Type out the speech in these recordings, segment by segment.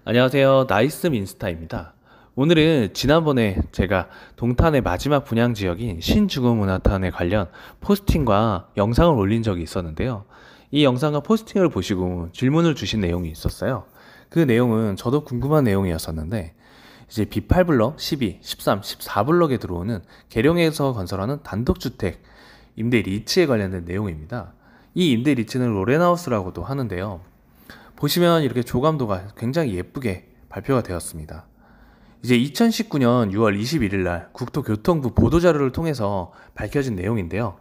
안녕하세요. 나이스 민스타입니다. 오늘은 지난번에 제가 동탄의 마지막 분양 지역인 신주거문화탄에 관련 포스팅과 영상을 올린 적이 있었는데요. 이 영상과 포스팅을 보시고 질문을 주신 내용이 있었어요. 그 내용은 저도 궁금한 내용이었었는데, 이제 B8블럭, 12, 13, 14블럭에 들어오는 계룡에서 건설하는 단독주택 임대 리츠에 관련된 내용입니다. 이 임대 리츠는 로렌하우스라고도 하는데요. 보시면 이렇게 조감도가 굉장히 예쁘게 발표가 되었습니다. 이제 2019년 6월 21일 날 국토교통부 보도자료를 통해서 밝혀진 내용인데요.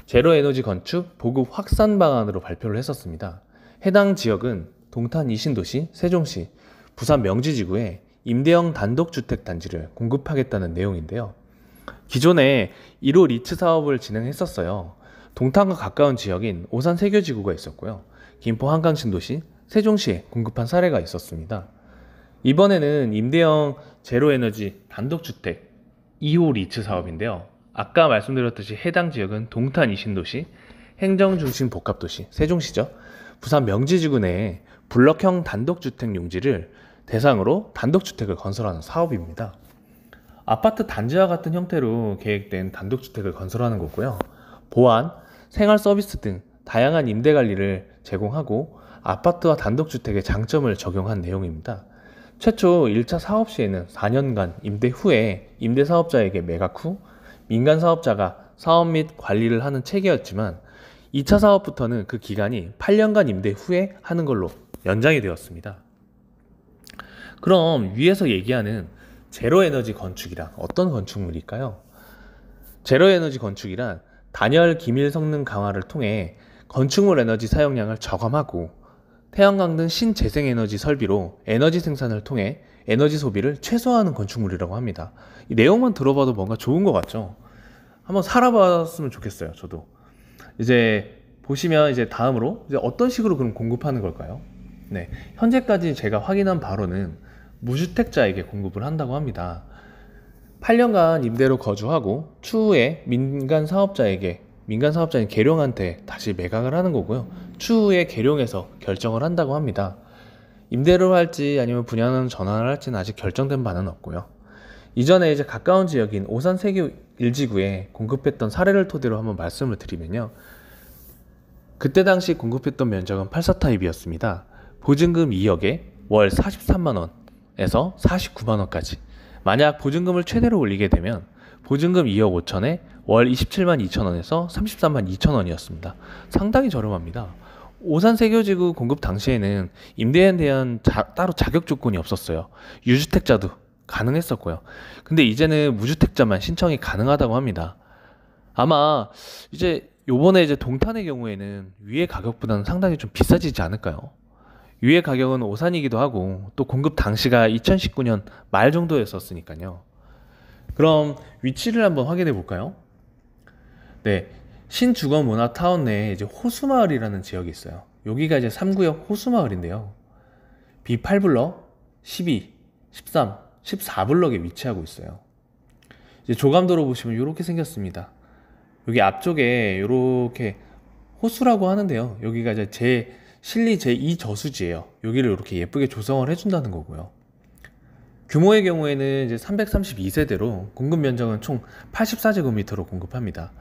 제로에너지 건축 보급 확산 방안으로 발표를 했었습니다. 해당 지역은 동탄 이신도시, 세종시, 부산 명지지구에 임대형 단독주택 단지를 공급하겠다는 내용인데요. 기존에 1호 리츠 사업을 진행했었어요. 동탄과 가까운 지역인 오산 세교지구가 있었고요. 김포 한강신도시, 세종시에 공급한 사례가 있었습니다. 이번에는 임대형 제로에너지 단독주택 2호 리츠 사업인데요. 아까 말씀드렸듯이 해당 지역은 동탄 이신도시, 행정중심 복합도시, 세종시죠. 부산 명지지구 내에 블럭형 단독주택 용지를 대상으로 단독주택을 건설하는 사업입니다. 아파트 단지와 같은 형태로 계획된 단독주택을 건설하는 거고요. 보안, 생활 서비스 등 다양한 임대 관리를 제공하고 아파트와 단독주택의 장점을 적용한 내용입니다. 최초 1차 사업 시에는 4년간 임대 후에 임대사업자에게 매각 후 민간 사업자가 사업 및 관리를 하는 체계였지만 2차 사업부터는 그 기간이 8년간 임대 후에 하는 걸로 연장이 되었습니다. 그럼 위에서 얘기하는 제로에너지 건축이란 어떤 건축물일까요? 제로에너지 건축이란 단열 기밀 성능 강화를 통해 건축물 에너지 사용량을 저감하고 태양광 등 신재생에너지 설비로 에너지 생산을 통해 에너지 소비를 최소화하는 건축물이라고 합니다. 이 내용만 들어봐도 뭔가 좋은 것 같죠? 한번 살아봤으면 좋겠어요, 저도. 이제 보시면 이제 다음으로 이제 어떤 식으로 그럼 공급하는 걸까요? 네, 현재까지 제가 확인한 바로는 무주택자에게 공급을 한다고 합니다. 8년간 임대로 거주하고 추후에 민간 사업자인 계룡한테 다시 매각을 하는 거고요. 추후에 계룡에서 결정을 한다고 합니다. 임대로 할지 아니면 분양 전환을 할지는 아직 결정된 바는 없고요. 이전에 이제 가까운 지역인 오산 세교 1지구에 공급했던 사례를 토대로 한번 말씀을 드리면요. 그때 당시 공급했던 면적은 84타입이었습니다. 보증금 2억에 월 43만원에서 49만원까지. 만약 보증금을 최대로 올리게 되면 보증금 2억 5천에 월 27만 2천원에서 33만 2천원이었습니다. 상당히 저렴합니다. 오산 세교지구 공급 당시에는 임대에 대한 따로 자격 조건이 없었어요. 유주택자도 가능했었고요. 근데 이제는 무주택자만 신청이 가능하다고 합니다. 아마 이제 요번에 이제 동탄의 경우에는 위의 가격보다는 상당히 좀 비싸지지 않을까요? 위의 가격은 오산이기도 하고 또 공급 당시가 2019년 말 정도였었으니까요. 그럼 위치를 한번 확인해 볼까요? 네, 신주거문화타운 내에 이제 호수마을이라는 지역이 있어요. 여기가 이제 3구역 호수마을인데요. B8블럭, 12, 13, 14블럭에 위치하고 있어요. 이제 조감도로 보시면 이렇게 생겼습니다. 여기 앞쪽에 이렇게 호수라고 하는데요. 여기가 이제 실리 제2 저수지예요. 여기를 이렇게 예쁘게 조성을 해준다는 거고요. 규모의 경우에는 이제 332세대로 공급 면적은 총 84제곱미터로 공급합니다.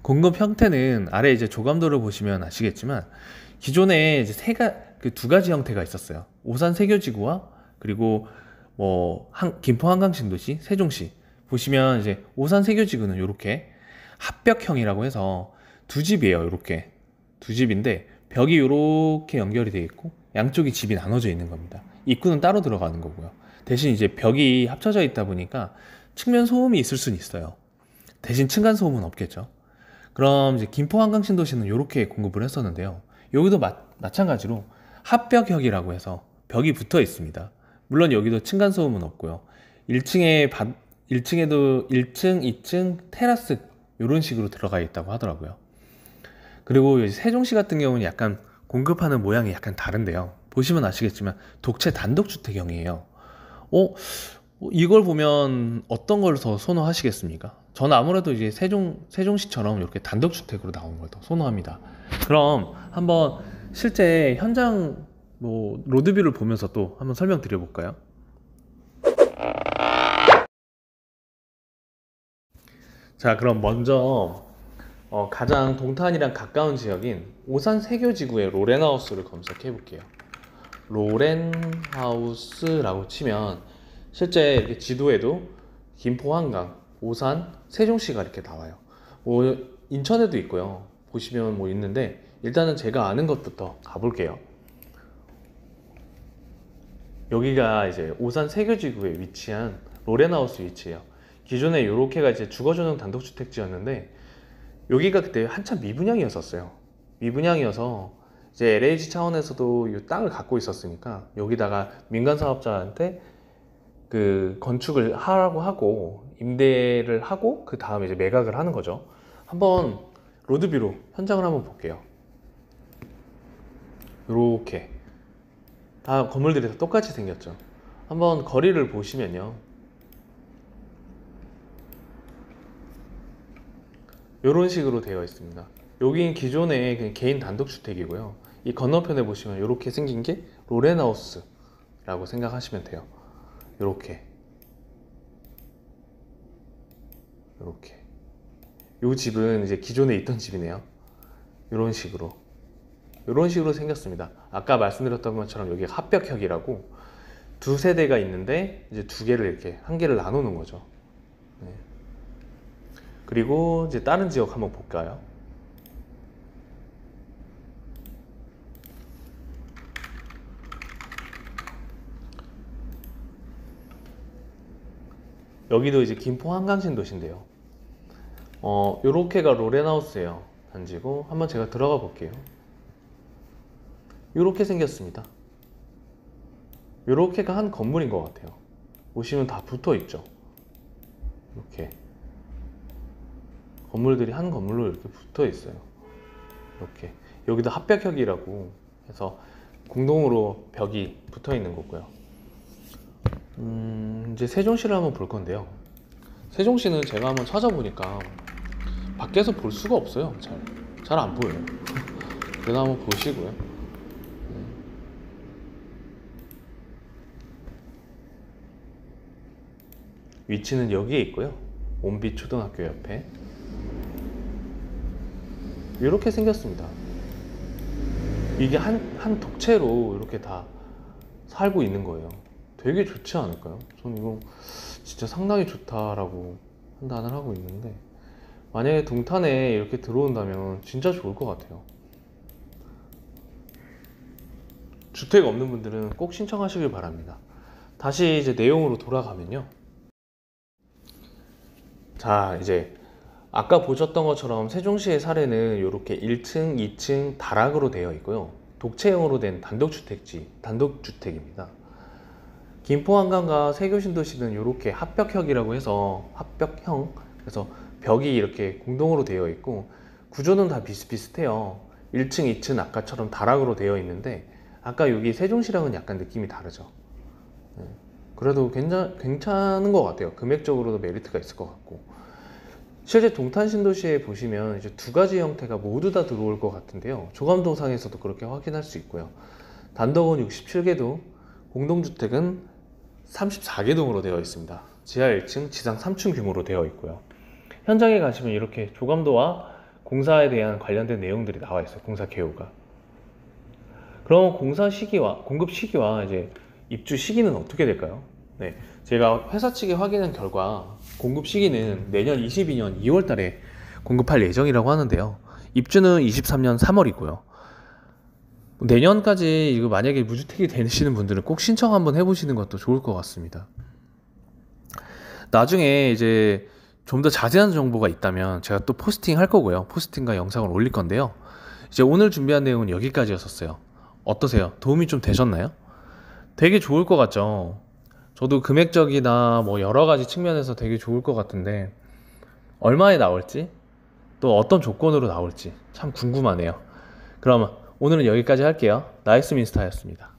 공급 형태는 아래 이제 조감도를 보시면 아시겠지만 기존에 이제 두 가지 형태가 있었어요. 오산 세교지구와 그리고 김포 한강신도시, 세종시 보시면 이제 오산 세교지구는 이렇게 합벽형이라고 해서 두 집이에요. 이렇게 두 집인데 벽이 이렇게 연결이 되어 있고 양쪽이 집이 나눠져 있는 겁니다. 입구는 따로 들어가는 거고요. 대신 이제 벽이 합쳐져 있다 보니까 측면 소음이 있을 수는 있어요. 대신 층간 소음은 없겠죠. 그럼 이제 김포 한강신도시는 이렇게 공급을 했었는데요. 여기도 마찬가지로 합벽형이라고 해서 벽이 붙어 있습니다. 물론 여기도 층간 소음은 없고요. 1층에도 1층, 2층, 테라스 이런 식으로 들어가 있다고 하더라고요. 그리고 세종시 같은 경우는 약간 공급하는 모양이 약간 다른데요. 보시면 아시겠지만 독채 단독주택형이에요. 이걸 보면 어떤 걸 더 선호하시겠습니까? 저는 아무래도 이제 세종시처럼 이렇게 단독주택으로 나오는 걸 더 선호합니다. 그럼 한번 실제 현장 뭐 로드뷰를 보면서 또 한번 설명드려 볼까요? 자, 그럼 먼저 가장 동탄이랑 가까운 지역인 오산 세교지구의 로렌하우스를 검색해 볼게요. 로렌하우스라고 치면 실제 이렇게 지도에도 김포, 한강, 오산, 세종시가 이렇게 나와요. 뭐 인천에도 있고요. 보시면 뭐 있는데 일단은 제가 아는 것부터 가볼게요. 여기가 이제 오산 세교지구에 위치한 로렌하우스 위치예요. 기존에 요렇게가 이제 주거전용 단독주택지였는데 여기가 그때 한참 미분양이었었어요. 미분양이어서 이제 LH 차원에서도 이 땅을 갖고 있었으니까 여기다가 민간 사업자한테 그 건축을 하라고 하고 임대를 하고 그 다음에 이제 매각을 하는 거죠. 한번 로드뷰로 현장을 한번 볼게요. 요렇게 다 건물들이 다 똑같이 생겼죠. 한번 거리를 보시면요, 이런 식으로 되어 있습니다. 여긴 기존의 그냥 개인 단독주택이고요. 이 건너편에 보시면 이렇게 생긴 게 로렌하우스라고 생각하시면 돼요. 이렇게 이 집은 이제 기존에 있던 집이네요. 이런 식으로 생겼습니다. 아까 말씀드렸던 것처럼 여기 합벽형이라고 두 세대가 있는데 이제 두 개를 이렇게 한 개를 나누는 거죠. 네. 그리고 이제 다른 지역 한번 볼까요? 여기도 이제 김포 한강신도시인데요. 요렇게가 로렌하우스예요. 단지고 한번 제가 들어가 볼게요. 요렇게 생겼습니다. 요렇게가 한 건물인 것 같아요. 보시면 다 붙어 있죠. 이렇게 건물들이 한 건물로 이렇게 붙어 있어요. 이렇게 여기도 합벽형이라고 해서 공동으로 벽이 붙어 있는 거고요. 이제 세종시를 한번 볼 건데요. 세종시는 제가 한번 찾아보니까 밖에서 볼 수가 없어요. 잘 안 보여요. 그래서 한번 보시고요. 위치는 여기에 있고요. 온빛 초등학교 옆에 이렇게 생겼습니다. 이게 한 독채로 이렇게 다 살고 있는 거예요. 되게 좋지 않을까요? 저는 이거 진짜 상당히 좋다라고 판단을 하고 있는데, 만약에 동탄에 이렇게 들어온다면 진짜 좋을 것 같아요. 주택 없는 분들은 꼭 신청하시길 바랍니다. 다시 이제 내용으로 돌아가면요, 자, 이제 아까 보셨던 것처럼 세종시의 사례는 이렇게 1층, 2층 다락으로 되어 있고요. 독채형으로 된 단독주택입니다. 김포 한강과 세교신도시는 이렇게 합벽형이라고 해서 그래서 벽이 이렇게 공동으로 되어 있고 구조는 다 비슷비슷해요. 1층, 2층 아까처럼 다락으로 되어 있는데 아까 여기 세종시랑은 약간 느낌이 다르죠. 그래도 괜찮은 것 같아요. 금액적으로도 메리트가 있을 것 같고. 실제 동탄 신도시에 보시면 이제 두 가지 형태가 모두 다 들어올 것 같은데요. 조감도상에서도 그렇게 확인할 수 있고요. 단독은 67개동, 공동주택은 34개동으로 되어 있습니다. 지하 1층, 지상 3층 규모로 되어 있고요. 현장에 가시면 이렇게 조감도와 공사에 대한 관련된 내용들이 나와 있어요. 공사 개요가. 그럼 공사 시기와 공급 시기와 이제 입주 시기는 어떻게 될까요? 네, 제가 회사 측에 확인한 결과 공급 시기는 내년 22년 2월 달에 공급할 예정이라고 하는데요. 입주는 23년 3월이고요. 내년까지 이거 만약에 무주택이 되시는 분들은 꼭 신청 한번 해보시는 것도 좋을 것 같습니다. 나중에 이제 좀 더 자세한 정보가 있다면 제가 또 포스팅 할 거고요. 포스팅과 영상을 올릴 건데요. 이제 오늘 준비한 내용은 여기까지였었어요. 어떠세요? 도움이 좀 되셨나요? 되게 좋을 것 같죠? 저도 금액적이나 뭐 여러 가지 측면에서 되게 좋을 것 같은데 얼마에 나올지 또 어떤 조건으로 나올지 참 궁금하네요. 그럼 오늘은 여기까지 할게요. 나이스민스타였습니다.